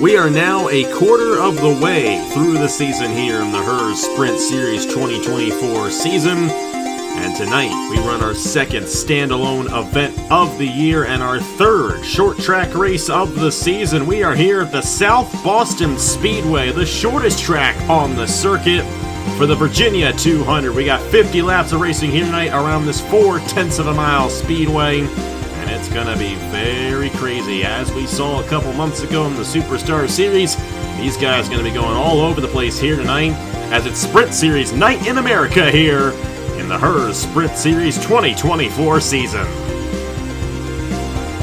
We are now a quarter of the way through the season here in the Herr Sprint Series 2024 season. And tonight we run our second standalone event of the year and our third short track race of the season. We are here at the South Boston Speedway, the shortest track on the circuit for the Virginia 200. We got 50 laps of racing here tonight around this 0.4 of a mile speedway. And it's going to be very crazy. As we saw a couple months ago in the Superstar Series, these guys are going to be going all over the place here tonight as it's Sprint Series Night in America here in the Herr Sprint Series 2024 season.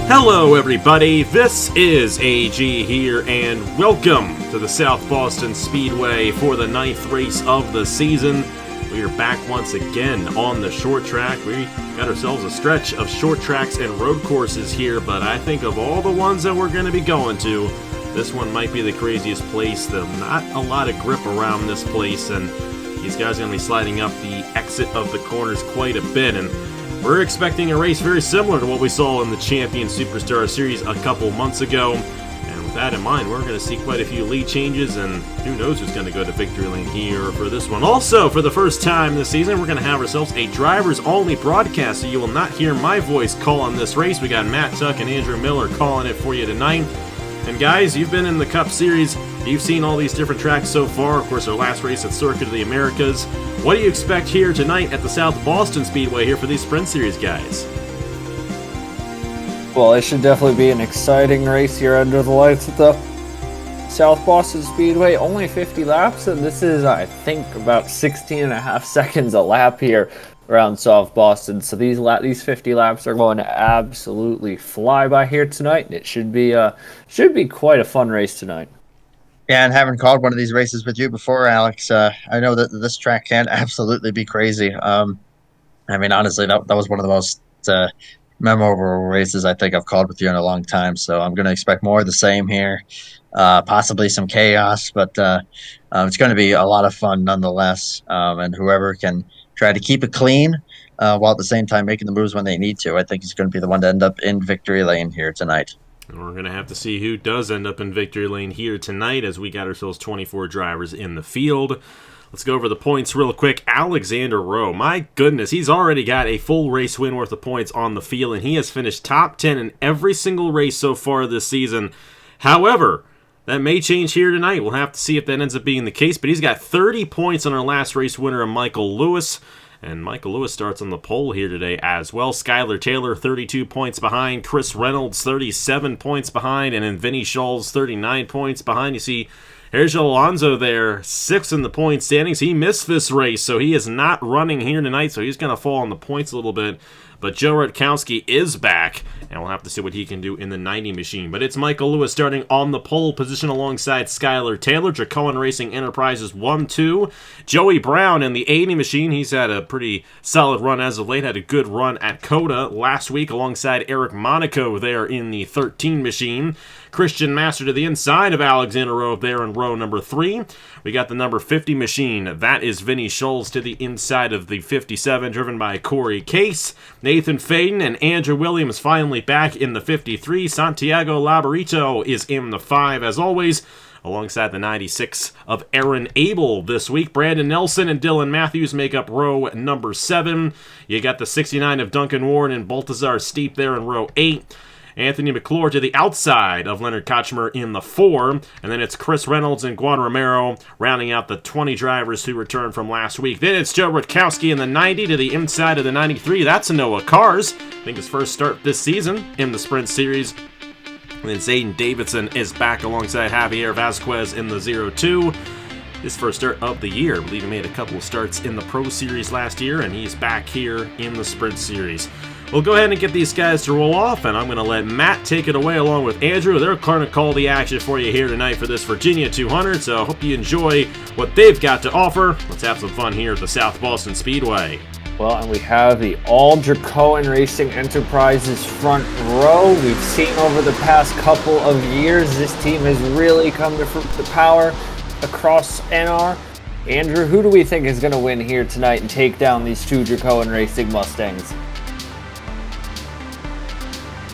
Hello everybody, this is AG here and welcome to the South Boston Speedway for the 9th race of the season. We are back once again on the short track. We got ourselves a stretch of short tracks and road courses here, but I think of all the ones that we're going to be going to, this one might be the craziest place. There's not a lot of grip around this place, and these guys are going to be sliding up the exit of the corners quite a bit, and we're expecting a race very similar to what we saw in the Champion Superstar Series a couple months ago. And with that in mind, we're going to see quite a few lead changes, and who knows who's going to go to victory lane here for this one. Also, for the first time this season, we're going to have ourselves a drivers-only broadcast, so you will not hear my voice call on this race. We got Matt Tuck and Andrew Miller calling it for you tonight. And guys, you've been in the Cup Series. You've seen all these different tracks so far. Of course, our last race at Circuit of the Americas. What do you expect here tonight at the South Boston Speedway here for these Sprint Series guys? Well, it should definitely be an exciting race here under the lights at the South Boston Speedway. Only 50 laps, and this is, I think, about 16 and a half seconds a lap here around South Boston. So these 50 laps are going to absolutely fly by here tonight, and it should be quite a fun race tonight. Yeah, and having called one of these races with you before, Alex, I know that this track can absolutely be crazy. I mean, honestly, that was one of the most memorable races I think I've called with you in a long time. So I'm going to expect more of the same here, possibly some chaos, but it's going to be a lot of fun nonetheless. And whoever can try to keep it clean while at the same time making the moves when they need to, I think is going to be the one to end up in victory lane here tonight. We're going to have to see who does end up in victory lane here tonight as we got ourselves 24 drivers in the field. Let's go over the points real quick. Alexander Rowe, my goodness, he's already got a full race win worth of points on the field, and he has finished top 10 in every single race so far this season. However, that may change here tonight. We'll have to see if that ends up being the case, but he's got 30 points on our last race winner, Michael Lewis. And Michael Lewis starts on the pole here today as well. Skylar Taylor, 32 points behind. Chris Reynolds, 37 points behind. And then Vinny Scholes, 39 points behind. You see Herr Alonso there, 6th in the point standings. He missed this race, so he is not running here tonight, so he's going to fall on the points a little bit. But Joe Rutkowski is back, and we'll have to see what he can do in the 90 machine. But it's Michael Lewis starting on the pole position alongside Skylar Taylor. Dracoan Racing Enterprises 1-2. Joey Brown in the 80 machine. He's had a pretty solid run as of late. Had a good run at COTA last week alongside Eric Monaco there in the 13 machine. Christian Master to the inside of Alexander Rowe there in row number 3. We got the number 50 machine. That is Vinny Scholes to the inside of the 57, driven by Corey Case. Nathan Faden and Andrew Williams finally back in the 53. Santiago Labarito is in the 5 as always, alongside the 96 of Aaron Abel this week. Brandon Nelson and Dylan Matthews make up row number 7. You got the 69 of Duncan Warren and Baltazar Steep there in row 8. Anthony McClure to the outside of Leonard Kochmer in the 4. And then it's Chris Reynolds and Juan Romero rounding out the 20 drivers who returned from last week. Then it's Joe Rutkowski in the 90 to the inside of the 93. That's Noah Cars. I think his first start this season in the Sprint Series. And then Zayden Davidson is back alongside Javier Vasquez in the 0-2. His first start of the year. I believe he made a couple of starts in the Pro Series last year, and he's back here in the Sprint Series. We'll go ahead and get these guys to roll off, and I'm going to let Matt take it away along with Andrew. They're going to call the action for you here tonight for this Virginia 200, so I hope you enjoy what they've got to offer. Let's have some fun here at the South Boston Speedway. Well, and we have the all Dracoan Racing Enterprises front row. We've seen over the past couple of years, this team has really come to the power across NR. Andrew, who do we think is going to win here tonight and take down these two Dracoan Racing Mustangs?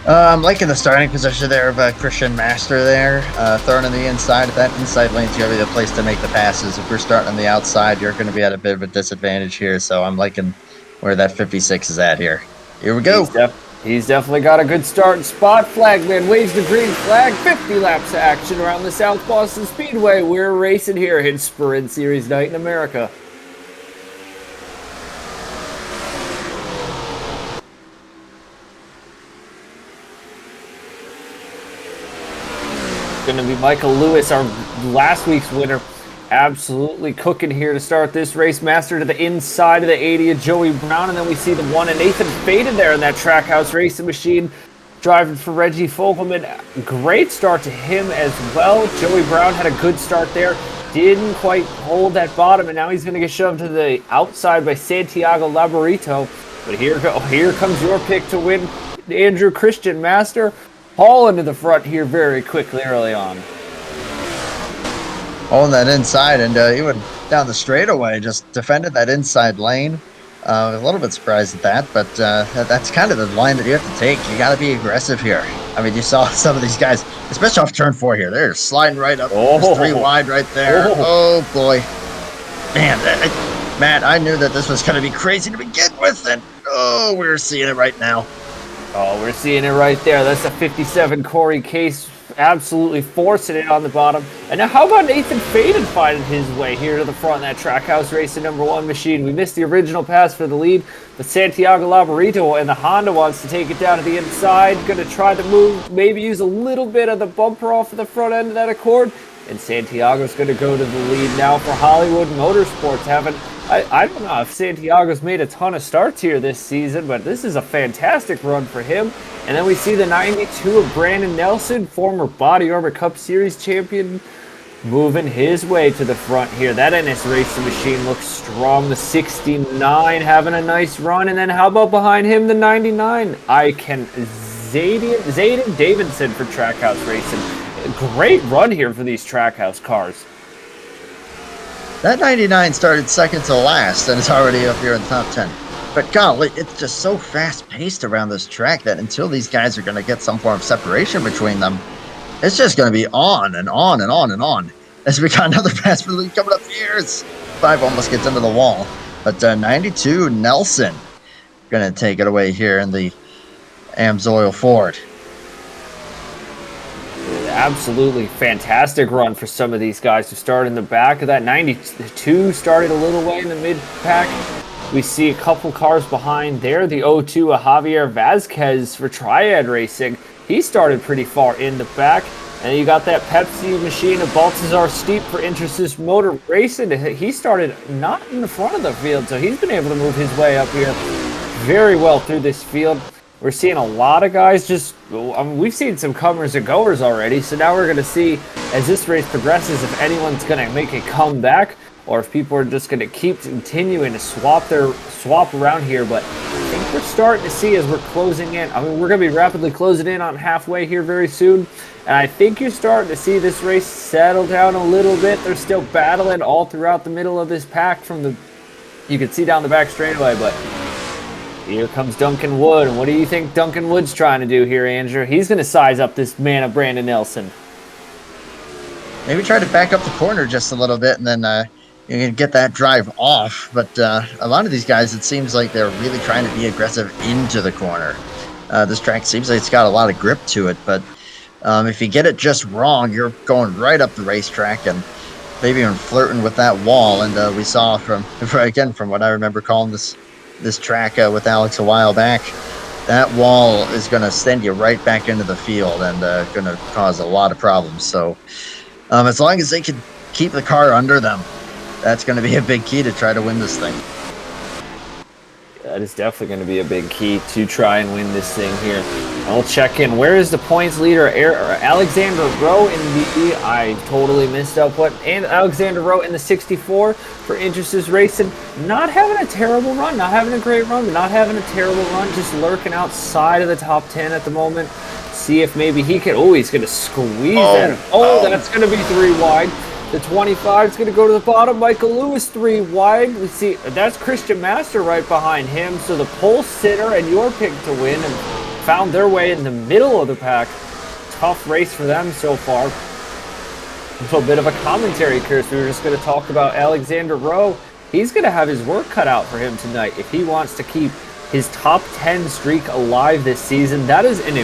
I'm liking the starting position there of Christian Master there, throwing in the inside. That inside lane's going to be the place to make the passes. If we're starting on the outside, you're going to be at a bit of a disadvantage here. So I'm liking where that 56 is at here. Here we go. He's definitely got a good start spot. Flagman waves the green flag. 50 laps of action around the South Boston Speedway. We're racing here in Sprint Series Night in America. Going to be Michael Lewis, our last week's winner. Absolutely cooking here to start this race. Master to the inside of the 80 of Joey Brown, and then we see the one of Nathan Faded there in that Trackhouse racing machine, driving for Reggie Fogelman. Great start to him as well. Joey Brown had a good start there. Didn't quite hold that bottom, and now he's going to get shoved to the outside by Santiago Laborito. But here comes your pick to win, Andrew Christian Master. Haul into the front here very quickly early on. Holding that inside, and he went down the straightaway, just defended that inside lane. A little bit surprised at that, but that's kind of the line that you have to take. You got to be aggressive here. I mean, you saw some of these guys, especially off turn 4 here. They're sliding right up. There's 3 wide right there. Oh boy. Man, Matt, I knew that this was going to be crazy to begin with, and oh, we're seeing it right now. Oh, we're seeing it right there. That's a 57 Corey Case, absolutely forcing it on the bottom. And now how about Nathan Faded finding his way here to the front in that Trackhouse Racing #1 machine? We missed the original pass for the lead, but Santiago Laborito and the Honda wants to take it down to the inside. Going to try to move, maybe use a little bit of the bumper off of the front end of that Accord. And Santiago's going to go to the lead now for Hollywood Motorsports. I don't know if Santiago's made a ton of starts here this season, but this is a fantastic run for him. And then we see the 92 of Brandon Nelson, former Body Armor Cup Series champion, moving his way to the front here. That NS Racing machine looks strong. The 69 having a nice run. And then how about behind him, the 99? Zayden Davidson for Trackhouse Racing. Great run here for these Trackhouse cars. That 99 started second to last, and it's already up here in the top 10. But golly, it's just so fast-paced around this track that until these guys are going to get some form of separation between them, it's just going to be on and on and on and on. As we got another pass for the lead coming up here. 5 almost gets into the wall. But 92 Nelson going to take it away here in the Amsoil Ford. Absolutely fantastic run for some of these guys who started in the back of that. 92 started a little way in the mid-pack. We see a couple cars behind there. The 02 of Javier Vasquez for Triad Racing. He started pretty far in the back. And you got that Pepsi machine of Baltazar Steep for Interestis Motor Racing. He started not in the front of the field, so he's been able to move his way up here very well through this field. We're seeing a lot of guys we've seen some comers and goers already, so now we're going to see as this race progresses if anyone's going to make a comeback or if people are just going to keep continuing to swap around here. But I think we're starting to see as we're closing in. I mean, we're going to be rapidly closing in on halfway here very soon, and I think you're starting to see this race settle down a little bit. They're still battling all throughout the middle of this pack you can see down the back straightaway, but here comes Duncan Wood, and what do you think Duncan Wood's trying to do here, Andrew? He's going to size up this man of Brandon Nelson. Maybe try to back up the corner just a little bit, and then you can get that drive off. But a lot of these guys, it seems like they're really trying to be aggressive into the corner. This track seems like it's got a lot of grip to it, but if you get it just wrong, you're going right up the racetrack and maybe even flirting with that wall. And we saw from what I remember calling this track with Alex a while back, that wall is going to send you right back into the field and going to cause a lot of problems. So as long as they can keep the car under them, that's going to be a big key to try to win this thing. That is definitely going to be a big key to try and win this thing here. And we'll check in. Where is the points leader? Alexander Rowe in the... I totally missed up what... And Alexander Rowe in the 64 for Interestis Racing. Not having a terrible run. Not having a great run, but not having a terrible run. Just lurking outside of the top 10 at the moment. See if maybe he can... Oh, he's going to squeeze that. That's going to be 3 wide. The 25 is going to go to the bottom. Michael Lewis 3 wide. We see that's Christian Master right behind him. So the pole sitter and your pick to win. And found their way in the middle of the pack. Tough race for them so far. So a bit of a commentary curse. We were just going to talk about Alexander Rowe. He's going to have his work cut out for him tonight if he wants to keep his top 10 streak alive this season. That is an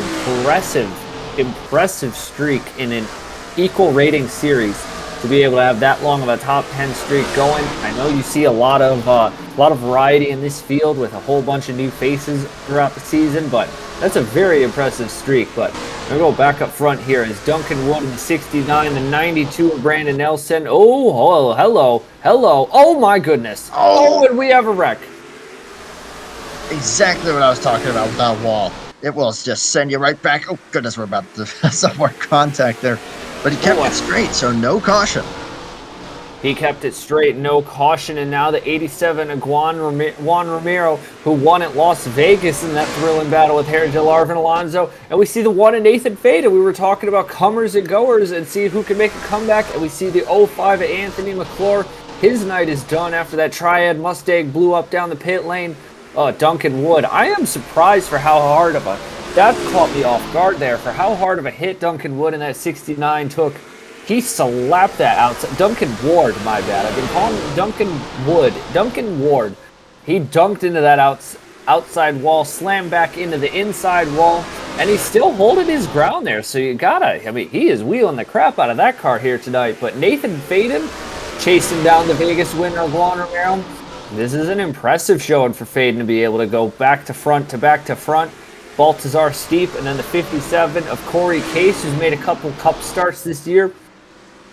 impressive streak in an equal rating series. To be able to have that long of a top 10 streak going. I know you see a lot of variety in this field with a whole bunch of new faces throughout the season, but that's a very impressive streak. But I'm going to go back up front here as Duncan Wood in the 69, the 92 of Brandon Nelson. Oh, hello. Oh my goodness. Oh, and we have a wreck. Exactly what I was talking about with that wall. It will just send you right back. Oh goodness, we're about to have some more contact there. But he kept it straight, so no caution. He kept it straight, no caution, and now the 87 of Juan Romero, who won at Las Vegas in that thrilling battle with Herr, Arvin Alonso. And we see the one of Nathan Fada. We were talking about comers and goers and see who can make a comeback. And we see the 05 of Anthony McClure. His night is done after that Triad Mustang blew up down the pit lane. Duncan Wood. I am surprised for how hard of a... That caught me off guard there for how hard of a hit Duncan Wood in that 69 took. He slapped that outside. Duncan Ward, my bad. I've been calling him Duncan Wood. Duncan Ward. He dunked into that outside wall, slammed back into the inside wall, and he's still holding his ground there. So you gotta, I mean, he is wheeling the crap out of that car here tonight. But Nathan Faden chasing down the Vegas winner of Juan Romero. This is an impressive showing for Faden to be able to go back to front to back to front. Baltazar Steep, and then the 57 of Corey Case, who's made a couple cup starts this year.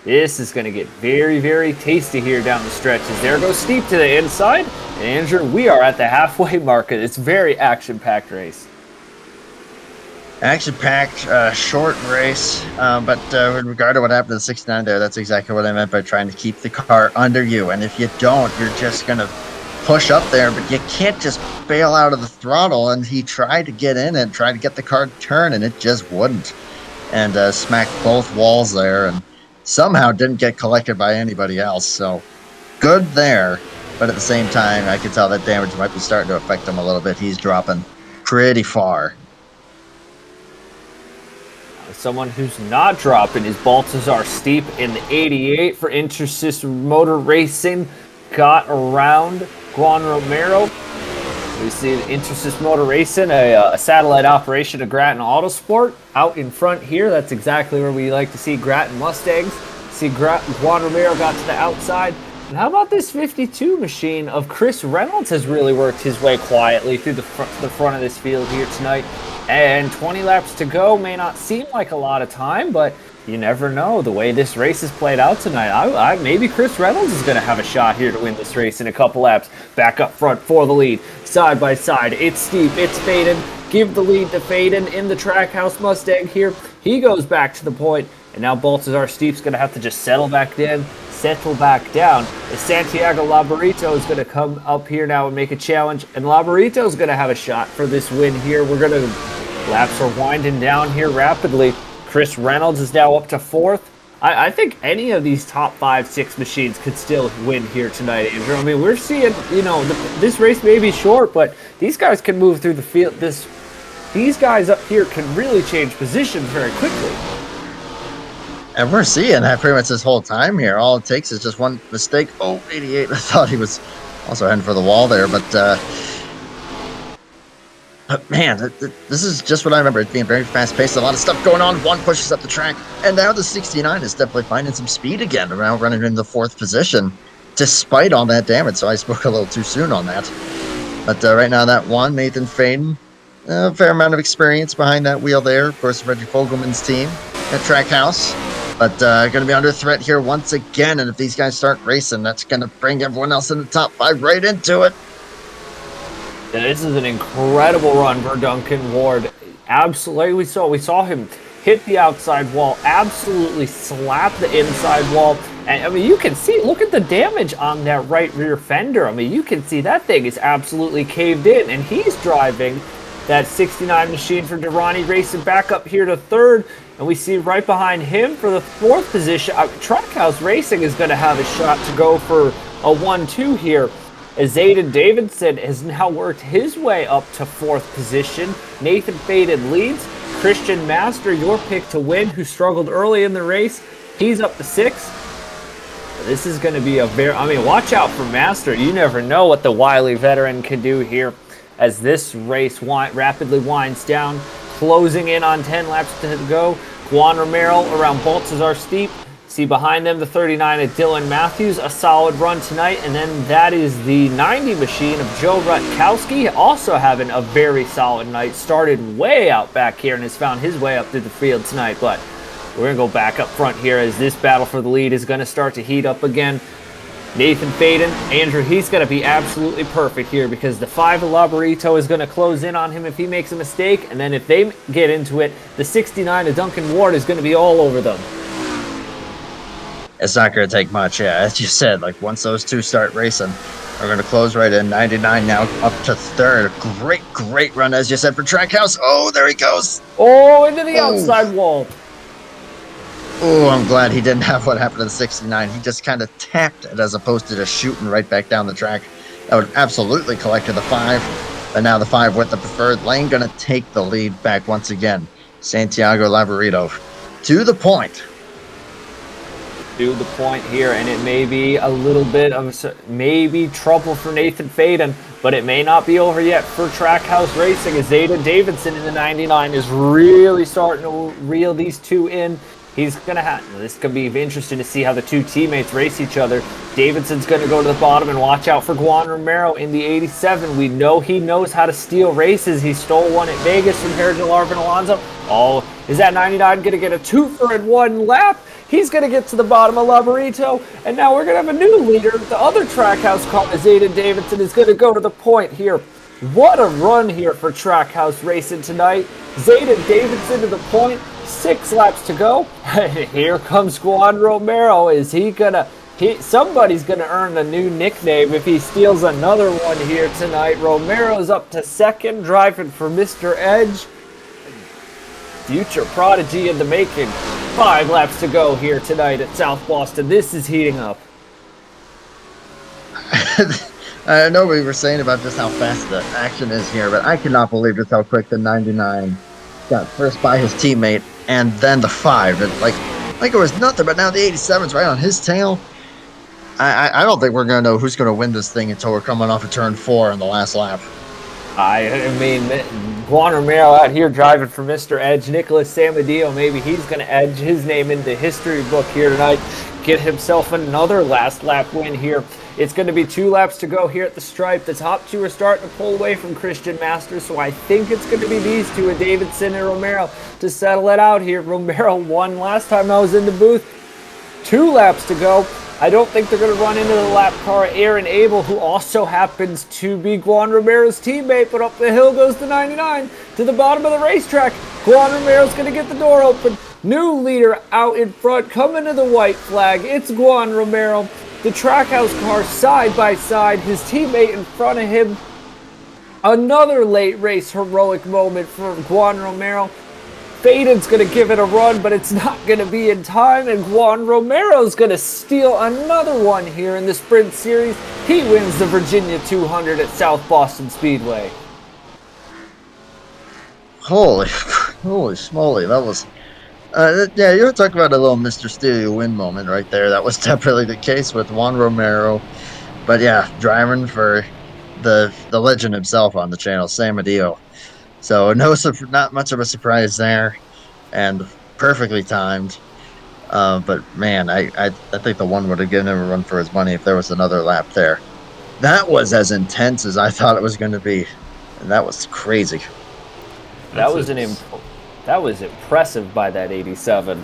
This is going to get very, very tasty here down the stretches. There goes Steep to the inside. And Andrew, we are at the halfway mark. It's a very action-packed race. Action-packed, short race, but in regard to what happened to the 69 there, that's exactly what I meant by trying to keep the car under you. And if you don't, you're just going to push up there, but you can't just bail out of the throttle. And he tried to get in and try to get the car to turn, and it just wouldn't. And smacked both walls there, and somehow didn't get collected by anybody else. So good there, but at the same time, I could tell that damage might be starting to affect him a little bit. He's dropping pretty far. Someone who's not dropping is Baltazar Steep in the 88 for Intersys Motor Racing. Got around Juan Romero. We see Intersys Motor Racing, a satellite operation of Grattan Autosport. Out in front here, that's exactly where we like to see Grattan Mustangs. See Juan Romero got to the outside. And how about this 52 machine of Chris Reynolds has really worked his way quietly through the front of this field here tonight. And 20 laps to go may not seem like a lot of time, but you never know. The way this race is played out tonight, maybe Chris Reynolds is going to have a shot here to win this race in a couple laps. Back up front for the lead, side by side. It's Steep, it's Faden. Give the lead to Faden in the Trackhouse Mustang here. He goes back to the point, and now Baltazar Steep's going to have to just settle back down. As Santiago Labarito is going to come up here now and make a challenge, and Labarito is going to have a shot for this win here. Laps are winding down here rapidly. Chris Reynolds is now up to fourth. I think any of these top 5-6 machines could still win here tonight, Andrew. I mean, we're seeing, this race may be short, but these guys can move through the field. These guys up here can really change positions very quickly. And we're seeing that pretty much this whole time here. All it takes is just one mistake. Oh, 88. I thought he was also heading for the wall there, but man, this is just what I remember. It being very fast-paced, a lot of stuff going on. One pushes up the track, and now the 69 is definitely finding some speed again, around running in the fourth position, despite all that damage. So I spoke a little too soon on that. But right now, that one, Nathan Faden, a fair amount of experience behind that wheel there. Of course, Reggie Fogelman's team at Trackhouse. But going to be under threat here once again, and if these guys start racing, that's going to bring everyone else in the top 5 right into it. Yeah, this is an incredible run for Duncan Ward. Absolutely, we saw him hit the outside wall, absolutely slap the inside wall. And I mean, you can see, look at the damage on that right rear fender. I mean, you can see that thing is absolutely caved in, and he's driving that 69 machine for Durrani Racing back up here to third. And we see right behind him for the fourth position, Trackhouse Racing is going to have a shot to go for a 1-2 here. as Zayden Davidson has now worked his way up to 4th position. Nathan Faden leads. Christian Master, your pick to win, who struggled early in the race, he's up to 6th. This is going to be a watch out for Master. You never know what the wily veteran can do here as this race rapidly winds down, closing in on 10 laps to go. Juan Romero around Baltazar Steep. See behind them the 39 of Dylan Matthews, a solid run tonight. And then that is the 90 machine of Joe Rutkowski, also having a very solid night. Started way out back here and has found his way up through the field tonight, but we're going to go back up front here as this battle for the lead is going to start to heat up again. Nathan Faden, Andrew, he's going to be absolutely perfect here because the 5 of Labarito is going to close in on him if he makes a mistake. And then if they get into it, the 69 of Duncan Ward is going to be all over them. It's not going to take much, yeah. As you said, like once those two start racing, we're going to close right in. 99 now up to 3rd. Great run, as you said, for Trackhouse. Oh, there he goes. Oh, into the outside wall. Oh, I'm glad he didn't have what happened to the 69. He just kind of tapped it as opposed to just shooting right back down the track. That would absolutely collected the 5. And now the 5 with the preferred lane going to take the lead back once again. Santiago Labarito to the point. To the point here, and it may be a little bit of maybe trouble for Nathan Faden, but it may not be over yet for Trackhouse Racing as Zayden Davidson in the 99 is really starting to reel these two in. He's gonna have this could be interesting to see how the two teammates race each other. Davidson's gonna go to the bottom and watch out for Juan Romero in the 87. We know he knows how to steal races. He stole one at Vegas from Herr Arvin Alonso. Oh, is that 99 gonna get a 2 in 1 lap? He's going to get to the bottom of Labarito, and now we're going to have a new leader. The other Trackhouse car, Zayden Davidson, is going to go to the point here. What a run here for Trackhouse Racing tonight. Zayden Davidson to the point, 6 laps to go. Here comes Juan Romero. Is he going to... somebody's going to earn a new nickname if he steals another one here tonight. Romero's up to 2nd, driving for Mr. Edge. Future prodigy in the making. 5 laps to go here tonight at South Boston. This is heating up. I know we were saying about just how fast the action is here, but I cannot believe just how quick the 99 got first by his teammate and then the 5. And like it was nothing, but now the 87's right on his tail. I don't think we're going to know who's going to win this thing until we're coming off of turn 4 in the last lap. I mean, Juan Romero out here driving for Mr. Edge. Nicholas Samadillo, maybe he's going to edge his name into history book here tonight. Get himself another last lap win here. It's going to be 2 laps to go here at the stripe. The top 2 are starting to pull away from Christian Masters, so I think it's going to be these two, Davidson and Romero, to settle it out here. Romero won last time I was in the booth. 2 laps to go. I don't think they're going to run into the lap car. Aaron Abel, who also happens to be Juan Romero's teammate, but up the hill goes the 99 to the bottom of the racetrack. Juan Romero's going to get the door open. New leader out in front, coming to the white flag. It's Juan Romero. The Trackhouse car side by side, his teammate in front of him. Another late race heroic moment for Juan Romero. Faden's going to give it a run, but it's not going to be in time, and Juan Romero's going to steal another one here in the Sprint Series. He wins the Virginia 200 at South Boston Speedway. Holy smoly, that was... yeah, you were talking about a little Mr. Steely win moment right there. That was definitely the case with Juan Romero. But yeah, driving for the legend himself on the channel, Samadillo. So not much of a surprise there, and perfectly timed. But man, I think the one would have given him a run for his money if there was another lap there. That was as intense as I thought it was going to be, and that was crazy. That was impressive by that 87.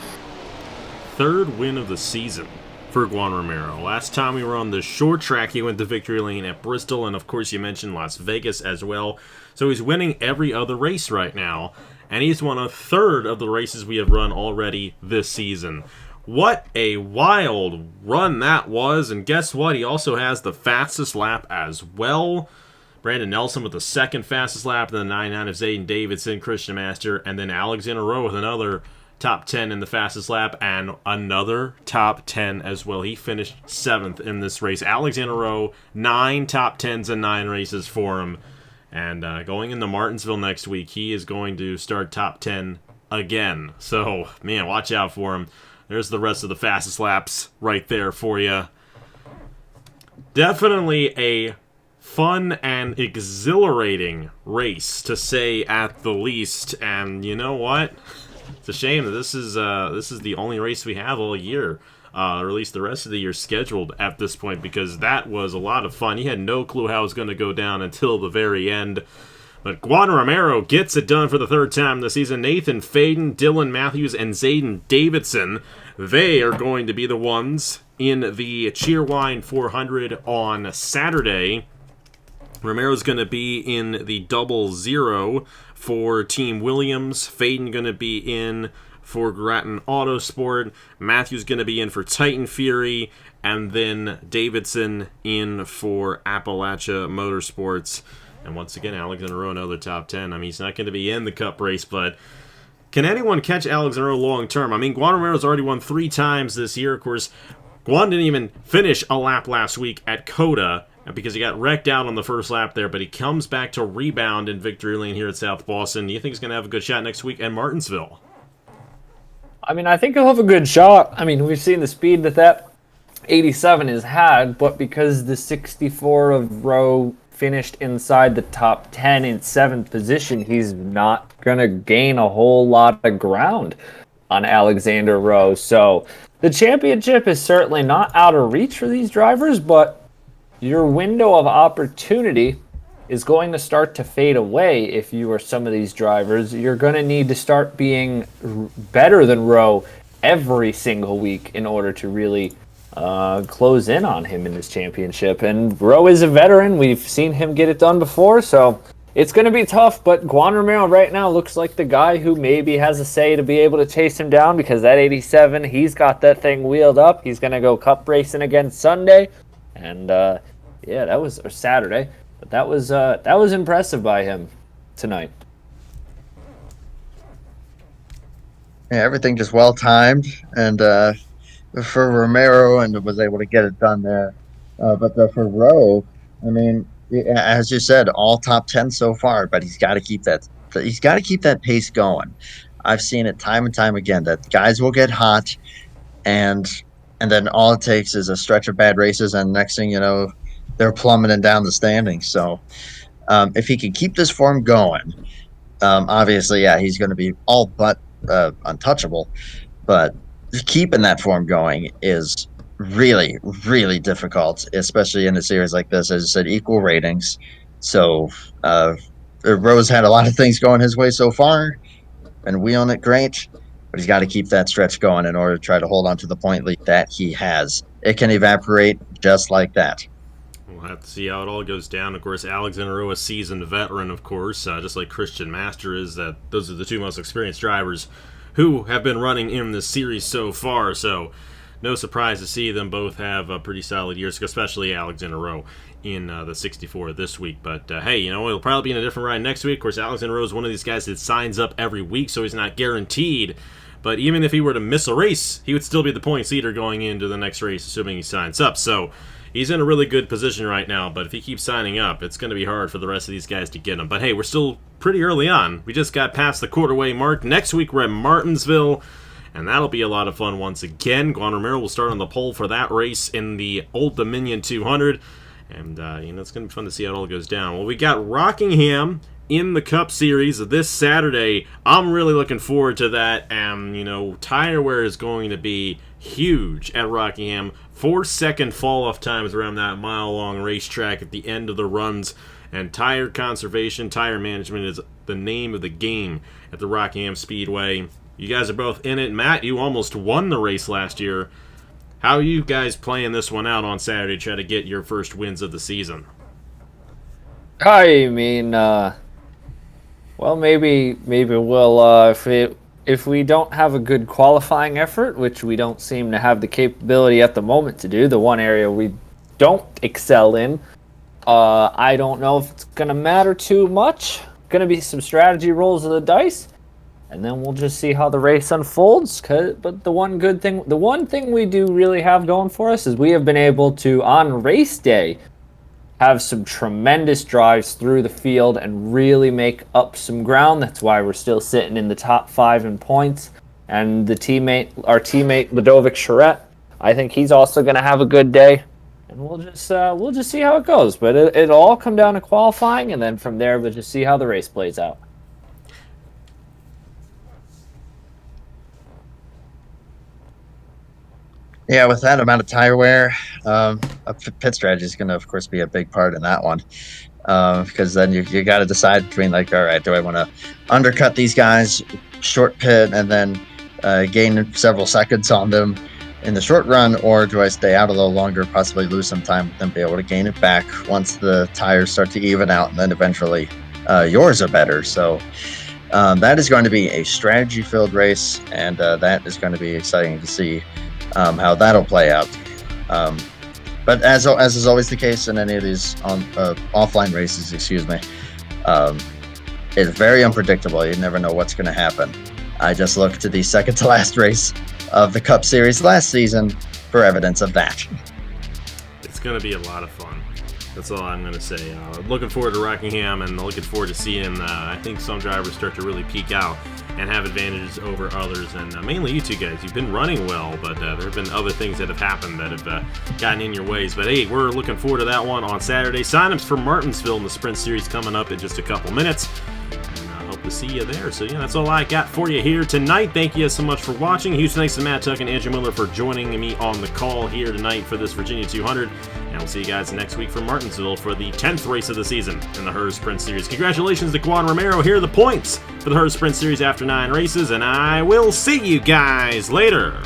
3rd win of the season for Juan Romero. Last time we were on the short track, he went to victory lane at Bristol, and of course you mentioned Las Vegas as well. So he's winning every other race right now, and he's won 1/3 of the races we have run already this season. What a wild run that was, and guess what? He also has the fastest lap as well. Brandon Nelson with the 2nd fastest lap, then the 99 of Zayden Davidson, Christian Master, and then Alexander Rowe with another top 10 in the fastest lap, and another top 10 as well. He finished 7th in this race. Alexander Rowe, 9 top 10s and 9 races for him. And going into Martinsville next week, he is going to start top 10 again. So, man, watch out for him. There's the rest of the fastest laps right there for you. Definitely a fun and exhilarating race, to say at the least. And you know what? It's a shame that this is the only race we have all year, or at least the rest of the year scheduled at this point, because that was a lot of fun. You had no clue how it was going to go down until the very end. But Juan Romero gets it done for the 3rd time this season. Nathan Faden, Dylan Matthews, and Zayden Davidson, they are going to be the ones in the Cheerwine 400 on Saturday. Romero's going to be in the 00 for Team Williams. Faden going to be in for Grattan Autosport. Matthews going to be in for Titan Fury. And then Davidson in for Appalachia Motorsports. And once again, Alexander Rowe, another top 10. I mean, he's not going to be in the Cup race, but can anyone catch Alexander Rowe long term? I mean, Juan Romero's already won 3 times this year. Of course, Juan didn't even finish a lap last week at COTA because he got wrecked out on the first lap there, but he comes back to rebound in victory lane here at South Boston. Do you think he's going to have a good shot next week at Martinsville? I mean, I think he'll have a good shot. I mean, we've seen the speed that 87 has had, but because the 64 of Rowe finished inside the top 10 in 7th position, he's not going to gain a whole lot of ground on Alexander Rowe. So the championship is certainly not out of reach for these drivers, but your window of opportunity is going to start to fade away if you are some of these drivers. You're going to need to start being better than Rowe every single week in order to really close in on him in this championship. And Rowe is a veteran. We've seen him get it done before, so it's going to be tough. But Juan Romero right now looks like the guy who maybe has a say to be able to chase him down, because that 87, he's got that thing wheeled up. He's going to go Cup racing again Sunday, and yeah, that was Saturday. But that was impressive by him tonight. Yeah, everything just well timed, and for Romero, and was able to get it done there. But for Rowe, I mean, as you said, all top 10 so far, but he's got to keep that. He's got to keep that pace going. I've seen it time and time again that guys will get hot, and then all it takes is a stretch of bad races, and next thing you know, they're plummeting down the standings. So if he can keep this form going, obviously, yeah, he's going to be all but untouchable. But keeping that form going is really, really difficult, especially in a series like this. As I said, equal ratings. So Rose had a lot of things going his way so far, and wheeling it great, but he's got to keep that stretch going in order to try to hold on to the point lead that he has. It can evaporate just like that. We'll have to see how it all goes down. Of course, Alexander Rowe, a seasoned veteran, of course, just like Christian Master is. That those are the 2 most experienced drivers who have been running in this series so far. So no surprise to see them both have pretty solid years, especially Alexander Rowe in the 64 this week. But hey, you know, he'll probably be in a different ride next week. Of course, Alexander Rowe is one of these guys that signs up every week, so he's not guaranteed. But even if he were to miss a race, he would still be the points leader going into the next race, assuming he signs up. So he's in a really good position right now, but if he keeps signing up, it's going to be hard for the rest of these guys to get him. But hey, we're still pretty early on. We just got past the quarter-way mark. Next week, we're at Martinsville, and that'll be a lot of fun once again. Juan Romero will start on the pole for that race in the Old Dominion 200, and you know, it's going to be fun to see how it all goes down. Well, we got Rockingham in the Cup Series this Saturday. I'm really looking forward to that, and you know, tire wear is going to be huge at Rockingham. 4-second fall-off times around that mile-long racetrack at the end of the runs, and tire conservation, tire management is the name of the game at the Rockingham Speedway. You guys are both in it. Matt, you almost won the race last year. How are you guys playing this one out on Saturday to try to get your first wins of the season? I mean, well, maybe we'll if we don't have a good qualifying effort, which we don't seem to have the capability at the moment to do, the one area we don't excel in, I don't know if it's going to matter too much. Going to be some strategy rolls of the dice. and then we'll just see how the race unfolds. But the one thing we do really have going for us is we have been able to, on race day, have some tremendous drives through the field and really make up some ground. That's why we're still sitting in the top 5 in points. And our teammate Ludovic Charette, I think he's also going to have a good day. And we'll just see how it goes. But it'll all come down to qualifying, and then from there we'll just see how the race plays out. Yeah, with that amount of tire wear, a pit strategy is going to, of course, be a big part in that one. Because then you got to decide between, like, all right, do I want to undercut these guys, short pit, and then gain several seconds on them in the short run, or do I stay out a little longer, possibly lose some time, then be able to gain it back once the tires start to even out, and then eventually yours are better. So that is going to be a strategy-filled race, and that is going to be exciting to see how that'll play out. But as is always the case in any of these offline races, it's very unpredictable. You never know what's going to happen. I just looked to the second to last race of the Cup Series last season for evidence of that. It's going to be a lot of fun. That's all I'm going to say. Looking forward to Rockingham, and looking forward to seeing, I think, some drivers start to really peak out and have advantages over others. And mainly you two guys, you've been running well, but there have been other things that have happened that have gotten in your ways. But hey, we're looking forward to that one on Saturday. Sign-ups for Martinsville in the Sprint Series coming up in just a couple minutes. Hope to see you there. So yeah, that's all I got for you here tonight. Thank you so much for watching. Huge thanks to Matt Tuck and Andrew Miller for joining me on the call here tonight for this Virginia 200. And we'll see you guys next week from Martinsville for the 10th race of the season in the Herr Sprint Series. Congratulations to Juan Romero. Here are the points for the Herr Sprint Series after 9 races, and I will see you guys later.